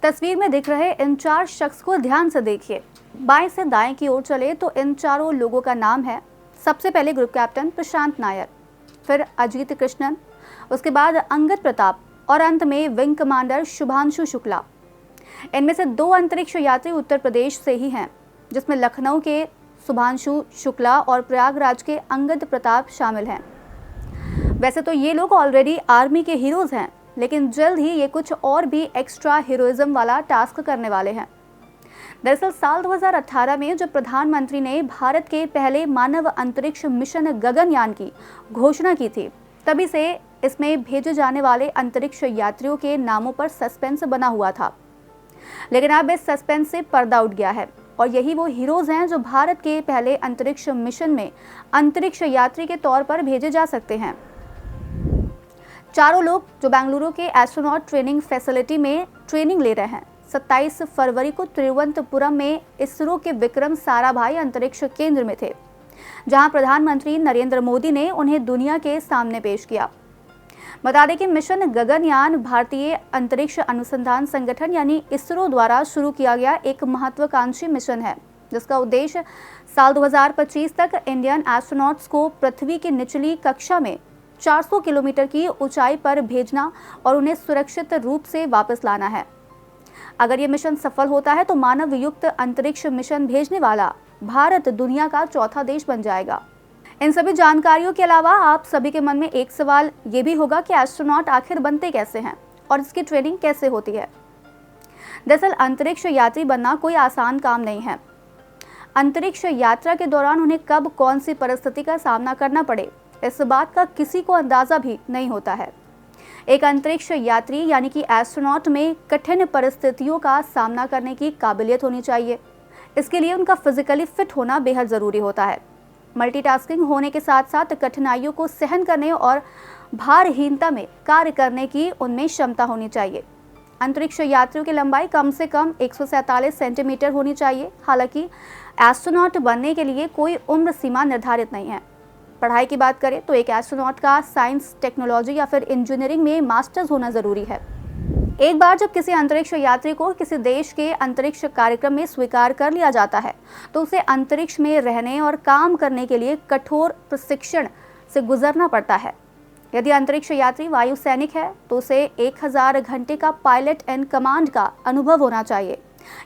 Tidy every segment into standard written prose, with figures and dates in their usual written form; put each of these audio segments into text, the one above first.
तस्वीर में दिख रहे इन चार शख्स को ध्यान से देखिए। बाएं से दाएं की ओर चले तो इन चारों लोगों का नाम है। सबसे पहले ग्रुप कैप्टन प्रशांत नायर, फिर अजीत कृष्णन, उसके बाद अंगद प्रताप और अंत में विंग कमांडर शुभांशु शुक्ला। इनमें से 2 अंतरिक्ष यात्री उत्तर प्रदेश से ही हैं, जिसमें लखनऊ के शुभांशु शुक्ला और प्रयागराज के अंगद प्रताप शामिल हैं। वैसे तो ये लोग ऑलरेडी आर्मी के हीरोज हैं, लेकिन जल्द ही ये कुछ और भी एक्स्ट्रा हीरोइज्म वाला टास्क करने वाले हैं। दरअसल साल 2018 में जब प्रधानमंत्री ने भारत के पहले मानव अंतरिक्ष मिशन गगनयान की घोषणा की थी, तभी से इसमें भेजे जाने वाले अंतरिक्ष यात्रियों के नामों पर सस्पेंस बना हुआ था। लेकिन अब इस सस्पेंस से पर्दा उठ गया है और यही वो हीरोज हैं जो भारत के पहले अंतरिक्ष मिशन में अंतरिक्ष यात्री के तौर पर भेजे जा सकते हैं। चारों लोग जो बेंगलुरु के एस्ट्रोनॉट ट्रेनिंग फैसिलिटी में ट्रेनिंग ले रहे हैं, 27 फरवरी को तिरुवनंतपुरम में इसरो के विक्रम साराभाई अंतरिक्ष केंद्र में थे, जहां प्रधानमंत्री नरेंद्र मोदी ने उन्हें दुनिया के सामने पेश किया। बता दें कि मिशन गगनयान भारतीय अंतरिक्ष अनुसंधान संगठन यानी इसरो द्वारा शुरू किया गया एक महत्वाकांक्षी मिशन है, जिसका उद्देश्य साल 2025 तक इंडियन एस्ट्रोनॉट्स को पृथ्वी की निचली कक्षा में 400 किलोमीटर की ऊंचाई पर भेजना और उन्हें सुरक्षित रूप से वापस लाना है। अगर ये मिशन सफल होता है तो मानव युक्त अंतरिक्ष मिशन भेजने वाला भारत दुनिया का चौथा देश बन जाएगा। इन सभी जानकारियों के अलावा आप सभी के मन में एक सवाल ये भी होगा कि एस्ट्रोनॉट आखिर बनते कैसे हैं और इसकी ट्रेनिंग कैसे होती है। दरअसल अंतरिक्ष यात्री बनना कोई आसान काम नहीं है। अंतरिक्ष यात्रा के दौरान उन्हें कब कौन सी परिस्थिति का सामना करना पड़े, इस बात का किसी को अंदाजा भी नहीं होता है। एक अंतरिक्ष यात्री यानी कि एस्ट्रोनॉट में कठिन परिस्थितियों का सामना करने की काबिलियत होनी चाहिए। इसके लिए उनका फिजिकली फिट होना बेहद ज़रूरी होता है। मल्टीटास्किंग होने के साथ साथ कठिनाइयों को सहन करने और भारहीनता में कार्य करने की उनमें क्षमता होनी चाहिए। अंतरिक्ष यात्रियों की लंबाई कम से कम 147 सेंटीमीटर होनी चाहिए। हालांकि एस्ट्रोनॉट बनने के लिए कोई उम्र सीमा निर्धारित नहीं है। पढ़ाई की बात करें तो एक एस्ट्रोनॉट का साइंस, टेक्नोलॉजी या फिर इंजीनियरिंग में मास्टर्स होना ज़रूरी है। एक बार जब किसी अंतरिक्ष यात्री को किसी देश के अंतरिक्ष कार्यक्रम में स्वीकार कर लिया जाता है, तो उसे अंतरिक्ष में रहने और काम करने के लिए कठोर प्रशिक्षण से गुजरना पड़ता है। यदि अंतरिक्ष यात्री वायु सैनिक है तो उसे 1000 घंटे का पायलट एंड कमांड का अनुभव होना चाहिए।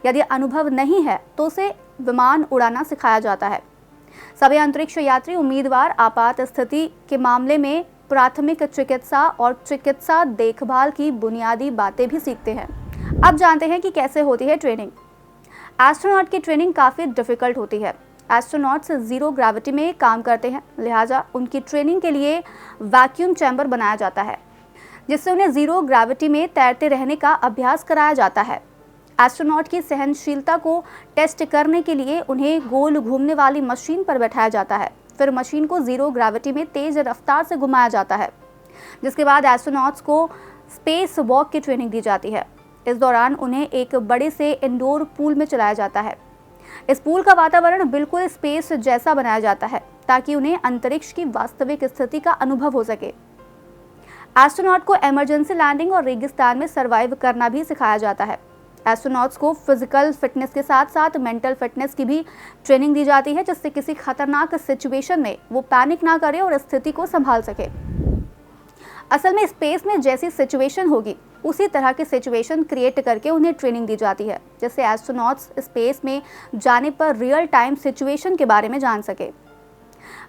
यदि अनुभव नहीं है तो उसे विमान उड़ाना सिखाया जाता है। सभी अंतरिक्ष यात्री उम्मीदवार आपात स्थिति के मामले में प्राथमिक चिकित्सा और चिकित्सा देखभाल की बुनियादी बातें भी सीखते हैं। अब जानते हैं कि कैसे होती है ट्रेनिंग। एस्ट्रोनॉट की ट्रेनिंग काफ़ी डिफिकल्ट होती है। एस्ट्रोनॉट्स जीरो ग्रेविटी में काम करते हैं, लिहाजा उनकी ट्रेनिंग के लिए वैक्यूम चैम्बर बनाया जाता है, जिससे उन्हें जीरो ग्रेविटी में तैरते रहने का अभ्यास कराया जाता है। एस्ट्रोनॉट की सहनशीलता को टेस्ट करने के लिए उन्हें गोल घूमने वाली मशीन पर बैठाया जाता है। फिर मशीन को जीरो ग्रेविटी में तेज रफ्तार से घुमाया जाता है, जिसके बाद एस्ट्रोनॉट्स को स्पेस वॉक की ट्रेनिंग दी जाती है। इस दौरान उन्हें एक बड़े से इंडोर पूल में चलाया जाता है। इस पूल का वातावरण बिल्कुल स्पेस जैसा बनाया जाता है, ताकि उन्हें अंतरिक्ष की वास्तविक स्थिति का अनुभव हो सके। एस्ट्रोनॉट को इमरजेंसी लैंडिंग और रेगिस्तान में सर्वाइव करना भी सिखाया जाता है। एस्ट्रोनॉट्स को फिजिकल फिटनेस के साथ साथ मेंटल फिटनेस की भी ट्रेनिंग दी जाती है, जिससे किसी खतरनाक सिचुएशन में वो पैनिक ना करे और स्थिति को संभाल सके। असल में स्पेस में जैसी सिचुएशन होगी उसी तरह की सिचुएशन क्रिएट करके उन्हें ट्रेनिंग दी जाती है, जिससे एस्ट्रोनॉट्स स्पेस में जाने पर रियल टाइम सिचुएशन के बारे में जान सके।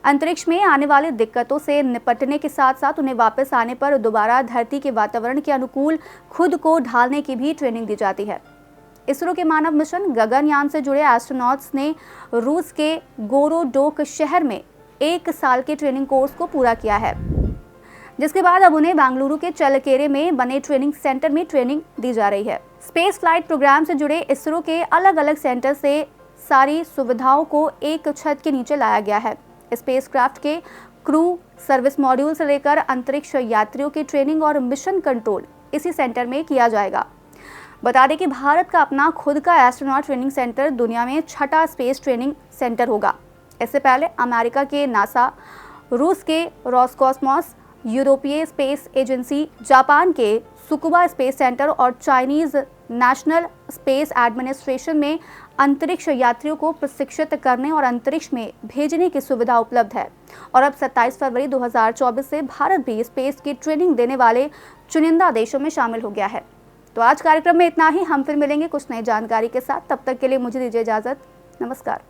अंतरिक्ष में आने वाली दिक्कतों से निपटने के साथ साथ उन्हें वापस आने पर दोबारा धरती के वातावरण के अनुकूल खुद को ढालने की भी ट्रेनिंग दी जाती है। इसरो के मानव मिशन गगनयान से जुड़े एस्ट्रोनॉट्स ने रूस के गोरोडोक शहर में 1 साल के ट्रेनिंग कोर्स को पूरा किया है, जिसके बाद अब उन्हें बेंगलुरु के चलकेरे में बने ट्रेनिंग सेंटर में ट्रेनिंग दी जा रही है। स्पेस फ्लाइट प्रोग्राम से जुड़े इसरो के अलग अलग सेंटर से सारी सुविधाओं को एक छत के नीचे लाया गया है। स्पेसक्राफ्ट के क्रू, सर्विस मॉड्यूल से लेकर अंतरिक्ष यात्रियों की ट्रेनिंग और मिशन कंट्रोल इसी सेंटर में किया जाएगा। बता दें कि भारत का अपना खुद का एस्ट्रोनॉट ट्रेनिंग सेंटर दुनिया में 6ठा स्पेस ट्रेनिंग सेंटर होगा। इससे पहले अमेरिका के नासा, रूस के रोसकॉस्मोस, यूरोपीय स्पेस एजेंसी, जापान के सुकुबा स्पेस सेंटर और चाइनीज नेशनल स्पेस एडमिनिस्ट्रेशन में अंतरिक्ष यात्रियों को प्रशिक्षित करने और अंतरिक्ष में भेजने की सुविधा उपलब्ध है। और अब 27 फरवरी 2024 से भारत भी स्पेस की ट्रेनिंग देने वाले चुनिंदा देशों में शामिल हो गया है। तो आज कार्यक्रम में इतना ही। हम फिर मिलेंगे कुछ नई जानकारी के साथ। तब तक के लिए मुझे दीजिए इजाजत। नमस्कार।